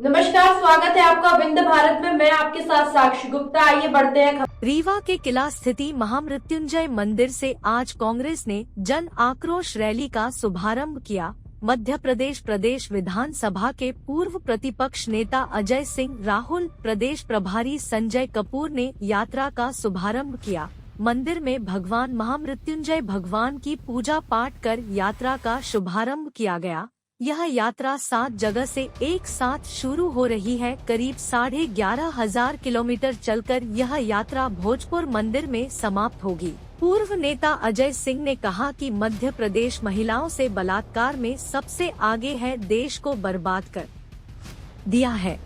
नमस्कार, स्वागत है आपका विंध्य भारत में। मैं आपके साथ साक्षी गुप्ता। आइए बढ़ते हैं। रीवा के किला स्थिति महामृत्युंजय मंदिर से आज कांग्रेस ने जन आक्रोश रैली का शुभारंभ किया। मध्य प्रदेश विधानसभा के पूर्व प्रतिपक्ष नेता अजय सिंह राहुल, प्रदेश प्रभारी संजय कपूर ने यात्रा का शुभारंभ किया। मंदिर में भगवान महामृत्युंजय भगवान की पूजा पाठ कर यात्रा का शुभारंभ किया गया। यह यात्रा 7 जगह से एक साथ शुरू हो रही है। करीब 11,500 किलोमीटर चलकर यह यात्रा भोजपुर मंदिर में समाप्त होगी। पूर्व नेता अजय सिंह ने कहा कि मध्य प्रदेश महिलाओं से बलात्कार में सबसे आगे है, देश को बर्बाद कर दिया है।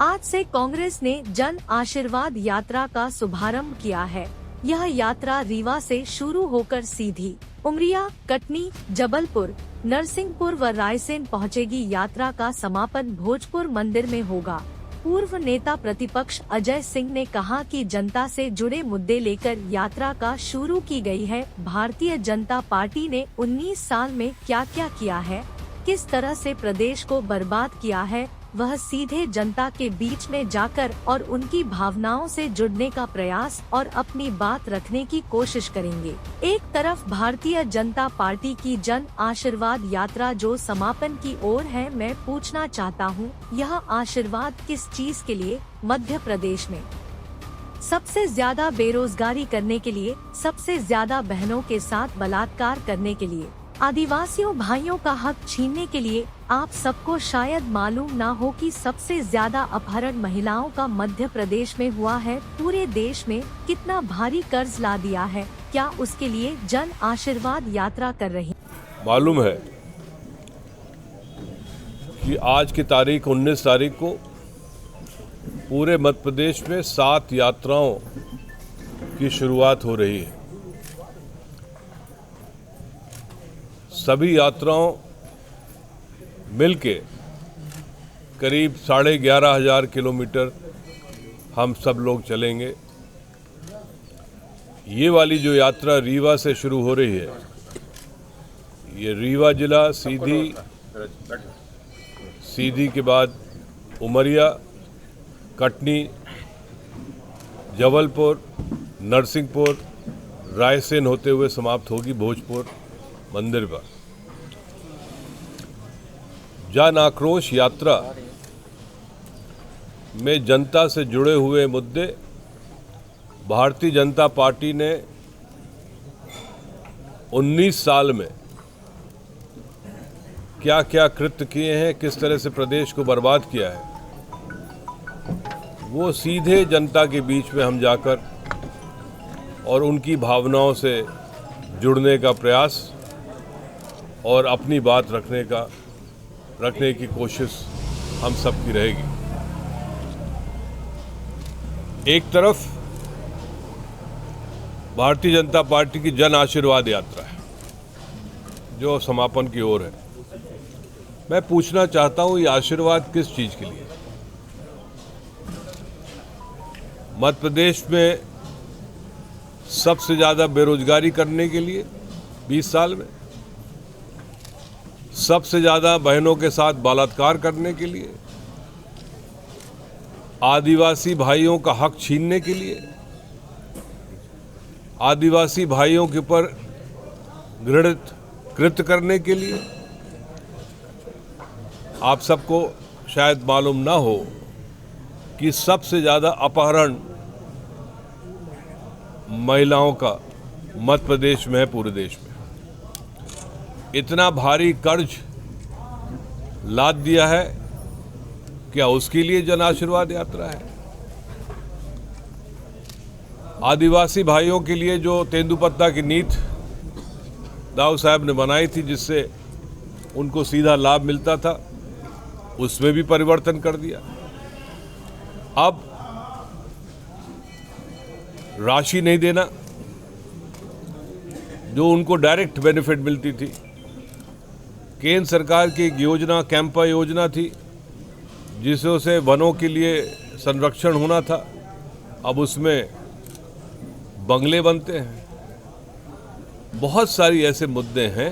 आज से कांग्रेस ने जन आशीर्वाद यात्रा का शुभारंभ किया है। यह यात्रा रीवा से शुरू होकर सीधी उमरिया, कटनी, जबलपुर, नरसिंहपुर व रायसेन पहुंचेगी। यात्रा का समापन भोजपुर मंदिर में होगा। पूर्व नेता प्रतिपक्ष अजय सिंह ने कहा कि जनता से जुड़े मुद्दे लेकर यात्रा का शुरू की गई है। भारतीय जनता पार्टी ने 19 साल में क्या क्या किया है, किस तरह से प्रदेश को बर्बाद किया है, वह सीधे जनता के बीच में जाकर और उनकी भावनाओं से जुड़ने का प्रयास और अपनी बात रखने की कोशिश करेंगे। एक तरफ भारतीय जनता पार्टी की जन आशीर्वाद यात्रा जो समापन की ओर है, मैं पूछना चाहता हूँ, यह आशीर्वाद किस चीज के लिए? मध्य प्रदेश में सबसे ज्यादा बेरोजगारी करने के लिए, सबसे ज्यादा बहनों के साथ बलात्कार करने के लिए, आदिवासियों भाइयों का हक छीनने के लिए। आप सबको शायद मालूम ना हो कि सबसे ज्यादा अपहरण महिलाओं का मध्य प्रदेश में हुआ है। पूरे देश में कितना भारी कर्ज ला दिया है, क्या उसके लिए जन आशीर्वाद यात्रा कर रही? मालूम है कि आज की तारीख 19 तारीख को पूरे मध्य प्रदेश में 7 यात्राओं की शुरुआत हो रही है। सभी यात्राओं मिलके करीब 11,500 किलोमीटर हम सब लोग चलेंगे। ये वाली जो यात्रा रीवा से शुरू हो रही है, ये रीवा जिला सीधी के बाद उमरिया, कटनी, जबलपुर, नरसिंहपुर, रायसेन होते हुए समाप्त होगी भोजपुर मंदिर पर। जन आक्रोश यात्रा में जनता से जुड़े हुए मुद्दे भारतीय जनता पार्टी ने 19 साल में क्या क्या कृत्य किए हैं, किस तरह से प्रदेश को बर्बाद किया है, वो सीधे जनता के बीच में हम जाकर और उनकी भावनाओं से जुड़ने का प्रयास और अपनी बात रखने की कोशिश हम सबकी रहेगी। एक तरफ भारतीय जनता पार्टी की जन आशीर्वाद यात्रा है जो समापन की ओर है। मैं पूछना चाहता हूं, ये आशीर्वाद किस चीज के लिए? मध्य प्रदेश में सबसे ज्यादा बेरोजगारी करने के लिए 20 साल में, सबसे ज्यादा बहनों के साथ बलात्कार करने के लिए, आदिवासी भाइयों का हक छीनने के लिए, आदिवासी भाइयों के ऊपर घृणित कृत्य करने के लिए। आप सबको शायद मालूम ना हो कि सबसे ज्यादा अपहरण महिलाओं का मध्य प्रदेश में है। पूरे देश में इतना भारी कर्ज लाद दिया है, क्या उसके लिए जन आशीर्वाद यात्रा है? आदिवासी भाइयों के लिए जो तेंदुपत्ता की नीति दाऊ साहब ने बनाई थी, जिससे उनको सीधा लाभ मिलता था, उसमें भी परिवर्तन कर दिया। अब राशि नहीं देना, जो उनको डायरेक्ट बेनिफिट मिलती थी। केंद्र सरकार की एक योजना कैंपा योजना थी, जिससे वनों के लिए संरक्षण होना था, अब उसमें बंगले बनते हैं। बहुत सारी ऐसे मुद्दे हैं।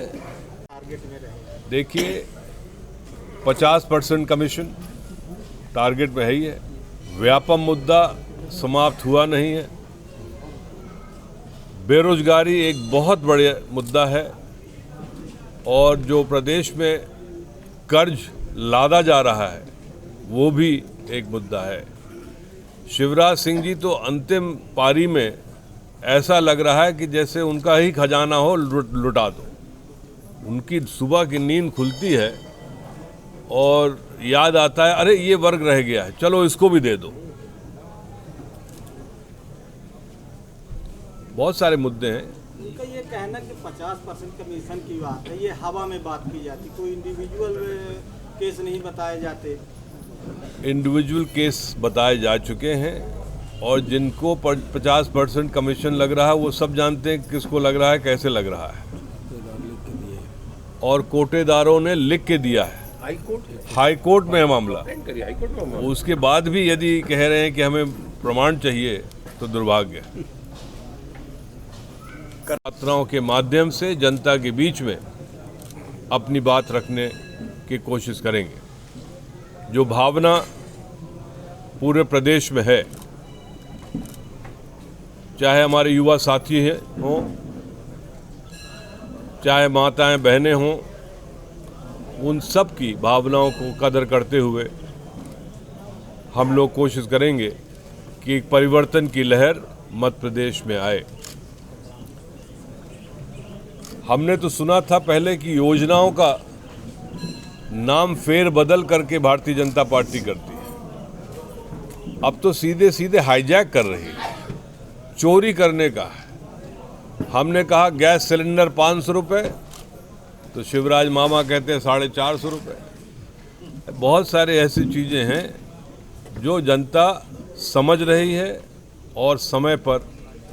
देखिए, 50% कमीशन टारगेट में है ही है। व्यापम मुद्दा समाप्त हुआ नहीं है। बेरोजगारी एक बहुत बड़ा मुद्दा है और जो प्रदेश में कर्ज लादा जा रहा है वो भी एक मुद्दा है। शिवराज सिंह जी तो अंतिम पारी में ऐसा लग रहा है कि जैसे उनका ही खजाना हो लुटा दो। उनकी सुबह की नींद खुलती है और याद आता है अरे ये वर्ग रह गया है, चलो इसको भी दे दो। बहुत सारे मुद्दे हैं। उनका ये कहना कि 50% कमीशन की बात है, ये हवा में बात की जाती, कोई इंडिविजुअल केस नहीं बताए जाते। इंडिविजुअल केस बताए जा चुके हैं और जिनको 50% कमीशन लग रहा है वो सब जानते हैं किसको लग रहा है, कैसे लग रहा है। और कोटेदारों ने लिख के दिया है, हाई कोर्ट में है मामला। उसके बाद भी यदि कह रहे हैं कि हमें प्रमाण चाहिए तो दुर्भाग्य है। यात्राओं के माध्यम से जनता के बीच में अपनी बात रखने की कोशिश करेंगे। जो भावना पूरे प्रदेश में है, चाहे हमारे युवा साथी हैं हों, चाहे माताएं बहनें हों, उन सब की भावनाओं को कदर करते हुए हम लोग कोशिश करेंगे कि एक परिवर्तन की लहर मध्य प्रदेश में आए। हमने तो सुना था पहले कि योजनाओं का नाम फेर बदल करके भारतीय जनता पार्टी करती है। अब तो सीधे सीधे हाईजैक कर रही है, चोरी करने का है। हमने कहा गैस सिलेंडर 500 रुपये, तो शिवराज मामा कहते हैं 450 रुपये। बहुत सारे ऐसी चीज़ें हैं जो जनता समझ रही है और समय पर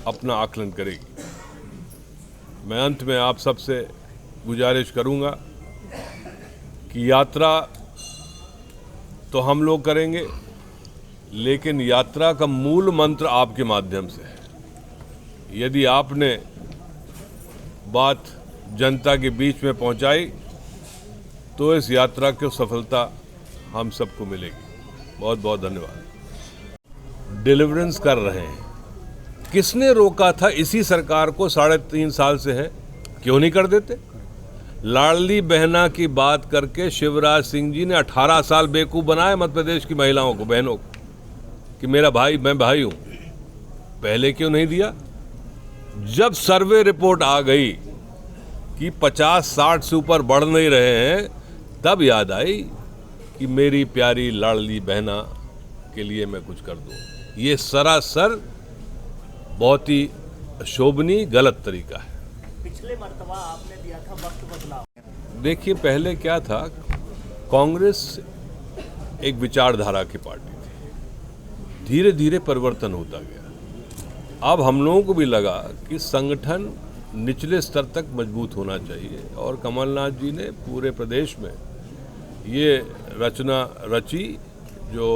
अपना आकलन करेगी। मैं अंत में आप सबसे गुजारिश करूंगा कि यात्रा तो हम लोग करेंगे, लेकिन यात्रा का मूल मंत्र आपके माध्यम से है। यदि आपने बात जनता के बीच में पहुंचाई तो इस यात्रा की सफलता हम सबको मिलेगी। बहुत बहुत धन्यवाद। डिलीवरेंस कर रहे हैं। किसने रोका था? इसी सरकार को 3.5 साल से है, क्यों नहीं कर देते? लाडली बहना की बात करके शिवराज सिंह जी ने 18 साल बेवकूफ़ बनाए मध्य प्रदेश की महिलाओं को, बहनों को, कि मेरा भाई, मैं भाई हूं। पहले क्यों नहीं दिया? जब सर्वे रिपोर्ट आ गई कि 50-60 से ऊपर बढ़ नहीं रहे हैं, तब याद आई कि मेरी प्यारी लाडली बहना के लिए मैं कुछ कर दूं। ये सरासर बहुत ही शोभनीय गलत तरीका है। पिछले मर्तबा आपने दिया था वक्त बदलाव। देखिए, पहले क्या था, कांग्रेस एक विचारधारा की पार्टी थी, धीरे धीरे परिवर्तन होता गया। अब हम लोगों को भी लगा कि संगठन निचले स्तर तक मजबूत होना चाहिए और कमलनाथ जी ने पूरे प्रदेश में ये रचना रची जो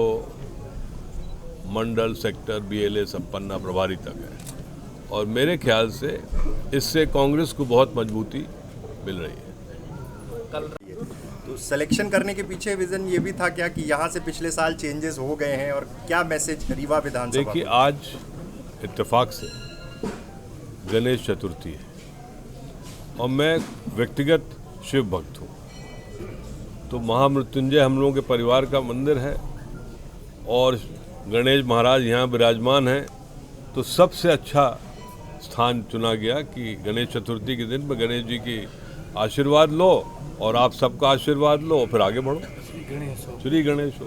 मंडल, सेक्टर, BLA सब पन्ना प्रभारी तक है। और मेरे ख्याल से इससे कांग्रेस को बहुत मजबूती मिल रही है। तो सिलेक्शन करने के पीछे विजन ये भी था क्या कि यहाँ से पिछले साल चेंजेस हो गए हैं, और क्या मैसेज रीवा विधानसभा? देखिए, आज इत्तेफाक से गणेश चतुर्थी है और मैं व्यक्तिगत शिव भक्त हूँ, तो महामृत्युंजय हम लोगों के परिवार का मंदिर है और गणेश महाराज यहाँ विराजमान हैं, तो सबसे अच्छा स्थान चुना गया कि गणेश चतुर्थी के दिन में गणेश जी की आशीर्वाद लो और आप सबका आशीर्वाद लो और फिर आगे बढ़ो। श्री गणेश हो।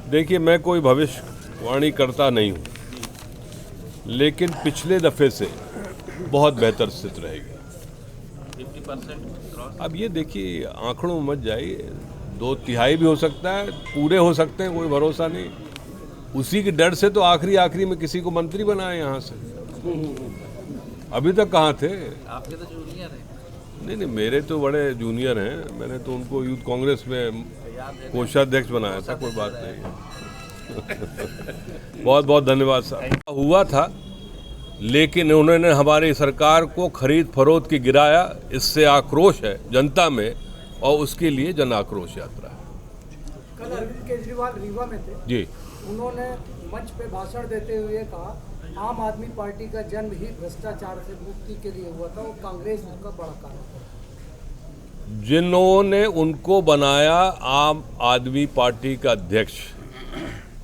देखिए, मैं कोई भविष्यवाणी करता नहीं हूँ, लेकिन पिछले दफे से बहुत बेहतर स्थिति रहेगी। 50% अब ये देखिए, आंकड़ों में मत जाइए, 2/3 भी हो सकता है, पूरे हो सकते हैं, कोई भरोसा नहीं। उसी के डर से तो आखिरी में किसी को मंत्री बनाए यहाँ से। अभी तक कहाँ थे? आपके तो जूनियर हैं। नहीं, मेरे तो बड़े जूनियर हैं। मैंने तो उनको यूथ कांग्रेस में कोषाध्यक्ष बनाया था, कोई बात नहीं है। बहुत बहुत धन्यवाद साहब। हुआ था, लेकिन उन्होंने हमारी सरकार को खरीद फरोख्त की गिराया। इससे आक्रोश है जनता में और उसके लिए जन आक्रोश यात्रा है। कल अरविंद केजरीवाल रीवा में थे जी, उन्होंने मंच पे भाषण देते हुए कहा आम आदमी पार्टी का जन्म ही भ्रष्टाचार से मुक्ति के लिए हुआ था और कांग्रेस उसका बड़ा कारण है। जिन्होंने उनको बनाया आम आदमी पार्टी का अध्यक्ष,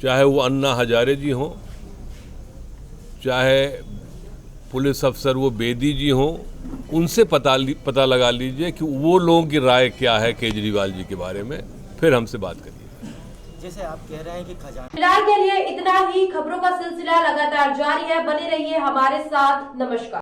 चाहे वो अन्ना हजारे जी हों, चाहे पुलिस अफसर वो बेदी जी हों, उनसे पता लगा लीजिए कि वो लोगों की राय क्या है केजरीवाल जी के बारे में, फिर हमसे बात करिए। जैसे आप कह रहे हैं कि खजाना। फिलहाल के लिए इतना ही। खबरों का सिलसिला लगातार जारी है, बने रहिए हमारे साथ। नमस्कार।